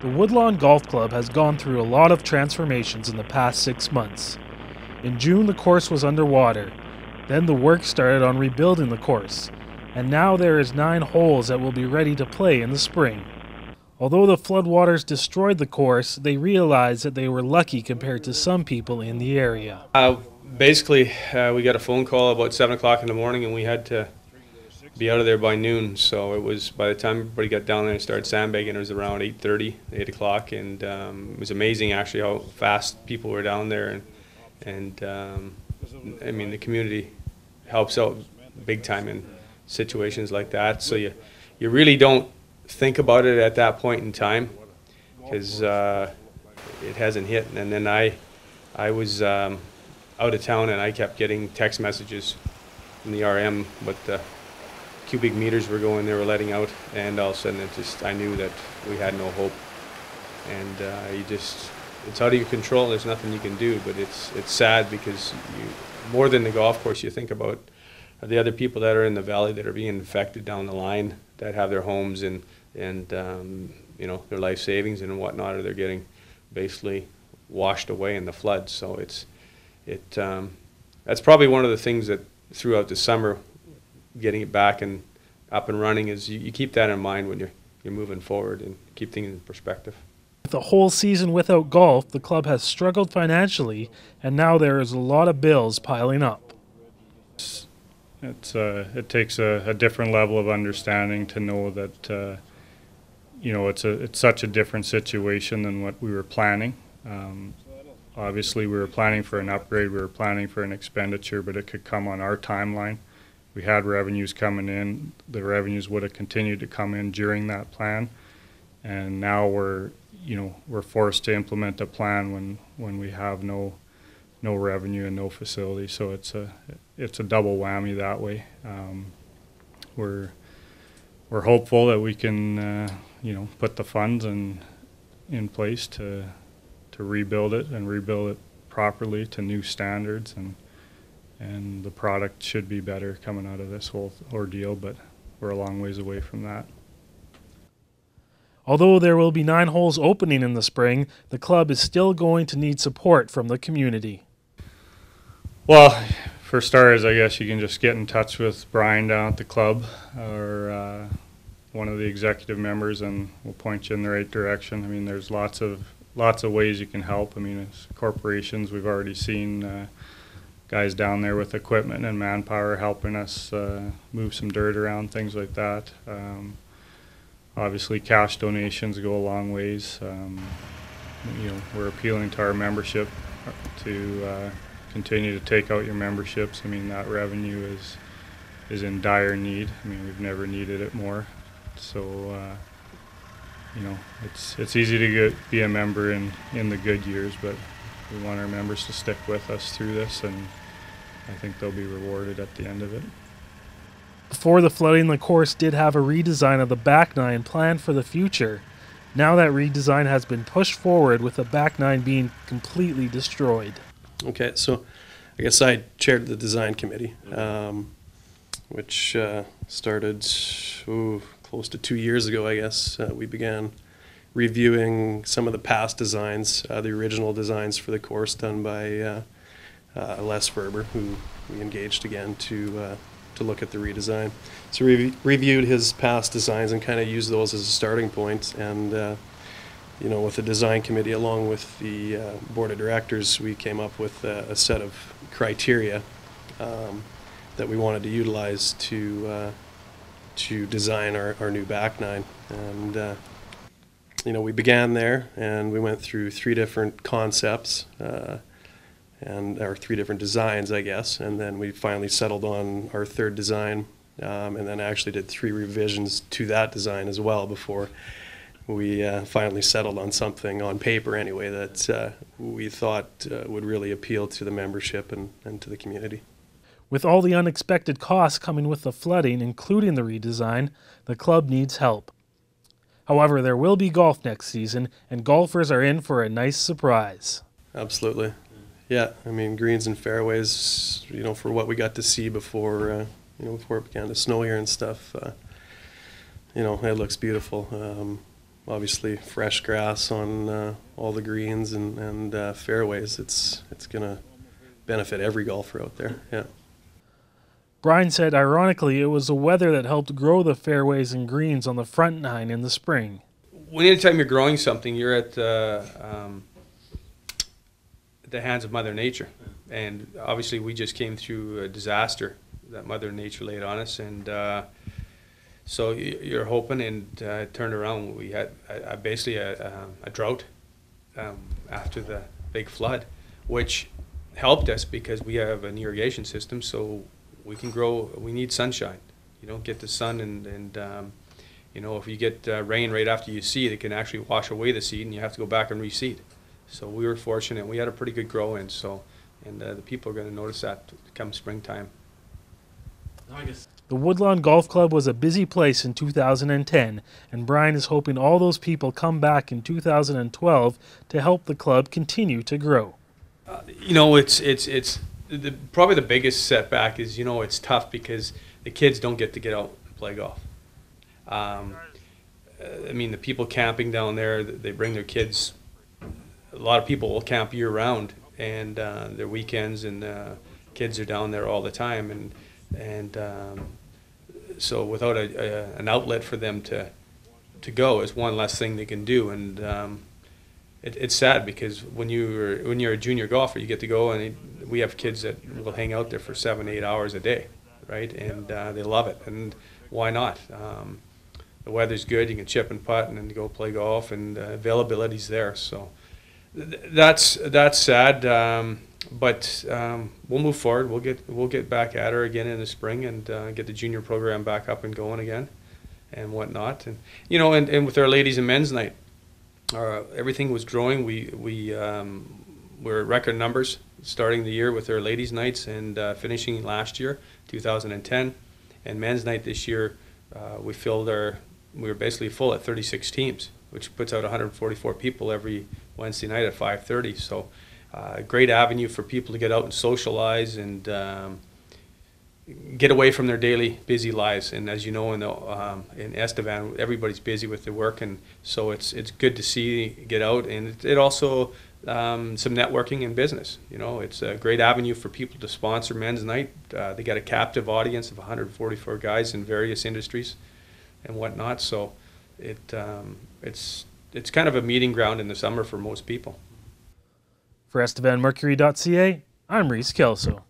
The Woodlawn Golf Club has gone through a lot of transformations in the past 6 months. In June, the course was underwater. Then the work started on rebuilding the course, and now there is 9 holes that will be ready to play in the spring. Although the floodwaters destroyed the course, they realized that they were lucky compared to some people in the area. Basically, we got a phone call about 7 o'clock in the morning, and we had to be out of there by noon. So it was, by the time everybody got down there and started sandbagging, it was around 8:30, 8 o'clock, and it was amazing actually how fast people were down there, and I mean, the community helps out big time in situations like that. So you really don't think about it at that point in time, because it hasn't hit. And then I was out of town, and I kept getting text messages from the RM, but the cubic meters were going, they were letting out, and all of a sudden I knew that we had no hope. And it's out of your control. There's nothing you can do, but it's sad, because more than the golf course, you think about the other people that are in the valley that are being affected down the line, that have their homes and you know, their life savings and whatnot, or they're getting basically washed away in the flood. So that's probably one of the things that throughout the summer, getting it back and up and running, is you keep that in mind when you're moving forward and keep things in perspective. With a whole season without golf, the club has struggled financially, and now there is a lot of bills piling up. It takes a different level of understanding to know that you know, it's such a different situation than what we were planning. Obviously, we were planning for an upgrade, we were planning for an expenditure, but it could come on our timeline. We had revenues coming in. The revenues would have continued to come in during that plan, and now we're forced to implement a plan when we have no revenue and no facility. So it's a double whammy that way. We're hopeful that we can put the funds in place to rebuild it and rebuild it properly to new standards, and the product should be better coming out of this whole ordeal, but we're a long ways away from that. Although there will be 9 holes opening in the spring, the club is still going to need support from the community. Well, for starters, I guess you can just get in touch with Brian down at the club, or one of the executive members, and we'll point you in the right direction. I mean, there's lots of ways you can help. I mean, as corporations, we've already seen guys down there with equipment and manpower helping us move some dirt around, things like that. Obviously, cash donations go a long ways. We're appealing to our membership to continue to take out your memberships. I mean, that revenue is in dire need. I mean, we've never needed it more. So, it's easy to be a member in the good years, but we want our members to stick with us through this, and I think they'll be rewarded at the end of it. Before the flooding, the course did have a redesign of the back nine planned for the future. Now that redesign has been pushed forward, with the back nine being completely destroyed. Okay, so I guess I chaired the design committee, which started close to 2 years ago, I guess. We began reviewing some of the past designs, the original designs for the course done by Les Ferber, who we engaged again to look at the redesign. So we reviewed his past designs and kind of used those as a starting point. And with the design committee, along with the board of directors, we came up with a set of criteria that we wanted to utilize to design our new back nine. And we began there, and we went through 3 different concepts. Or 3 different designs, I guess, and then we finally settled on our 3rd design, and then actually did 3 revisions to that design as well before we finally settled on something on paper anyway that we thought would really appeal to the membership and to the community. With all the unexpected costs coming with the flooding, including the redesign, the club needs help. However, there will be golf next season, and golfers are in for a nice surprise. Absolutely. Yeah, I mean, greens and fairways, for what we got to see before, before it began to snow here and stuff, it looks beautiful. obviously fresh grass on all the greens and fairways. It's going to benefit every golfer out there. Yeah. Brian said ironically it was the weather that helped grow the fairways and greens on the front nine in the spring. When anytime you're growing something, you're at the hands of Mother Nature. And obviously we just came through a disaster that Mother Nature laid on us, and so you're hoping, and it turned around. We had basically a drought after the big flood, which helped us because we have an irrigation system, so we can grow. We need sunshine. You don't get the sun, and you know, if you get rain right after you seed, it can actually wash away the seed, and you have to go back and reseed. So we were fortunate. We had a pretty good grow in. So, and the people are going to notice that come springtime. The Woodlawn Golf Club was a busy place in 2010, and Brian is hoping all those people come back in 2012 to help the club continue to grow. You know, it's probably the biggest setback is, you know, it's tough because the kids don't get to get out and play golf. I mean, the people camping down there, they bring their kids. A lot of people will camp year round, and their weekends, and kids are down there all the time, and so without an outlet for them to go is one less thing they can do, and it's sad because when you're a junior golfer, you get to go, and we have kids that will hang out there for 7-8 hours a day, right? And they love it, and why not? The weather's good, you can chip and putt and then go play golf, and availability's there. So that's sad, but we'll move forward. We'll get back at her again in the spring, and get the junior program back up and going again, and whatnot. And you know, and with our ladies and men's night, everything was growing. We're at record numbers starting the year with our ladies' nights, and finishing last year, 2010, and men's night this year. We were basically full at 36 teams, which puts out 144 people every Wednesday night at 5:30. So, a great avenue for people to get out and socialize and get away from their daily busy lives. And as you know, in Estevan, everybody's busy with their work, and so it's good to see get out, and it also some networking in business. You know, it's a great avenue for people to sponsor men's night. They got a captive audience of 144 guys in various industries and whatnot. So it's kind of a meeting ground in the summer for most people. For EstevanMercury.ca, I'm Rhys Kelso.